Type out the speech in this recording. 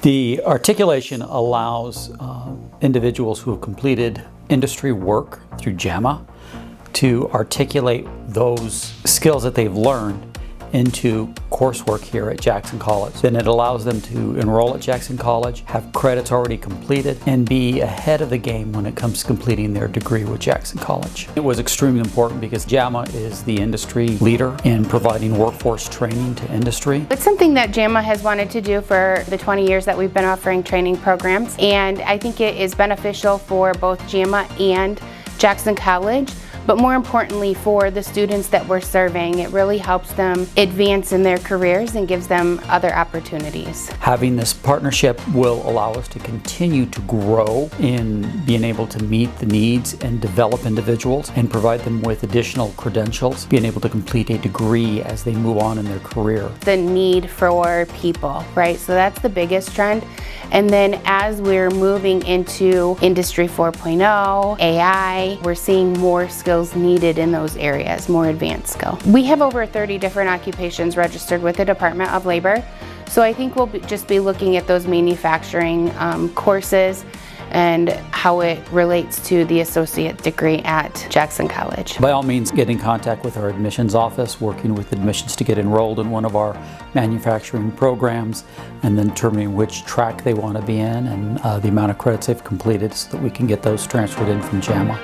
The articulation allows individuals who have completed industry work through JAMA to articulate those skills that they've learned into coursework here at Jackson College. Then it allows them to enroll at Jackson College, have credits already completed, and be ahead of the game when it comes to completing their degree with Jackson College. It was extremely important because JAMA is the industry leader in providing workforce training to industry. It's something that JAMA has wanted to do for the 20 years that we've been offering training programs, and I think it is beneficial for both JAMA and Jackson College. But more importantly, for the students that we're serving, it really helps them advance in their careers and gives them other opportunities. Having this partnership will allow us to continue to grow in being able to meet the needs and develop individuals and provide them with additional credentials, being able to complete a degree as they move on in their career. The need for people, right? So that's the biggest trend. And then as we're moving into Industry 4.0, AI, we're seeing more skills needed in those areas, more advanced skill. We have over 30 different occupations registered with the Department of Labor. So I think we'll just be looking at those manufacturing courses and how it relates to the associate degree at Jackson College. By all means, get in contact with our admissions office, working with admissions to get enrolled in one of our manufacturing programs, and then determining which track they want to be in and the amount of credits they've completed so that we can get those transferred in from JAMA.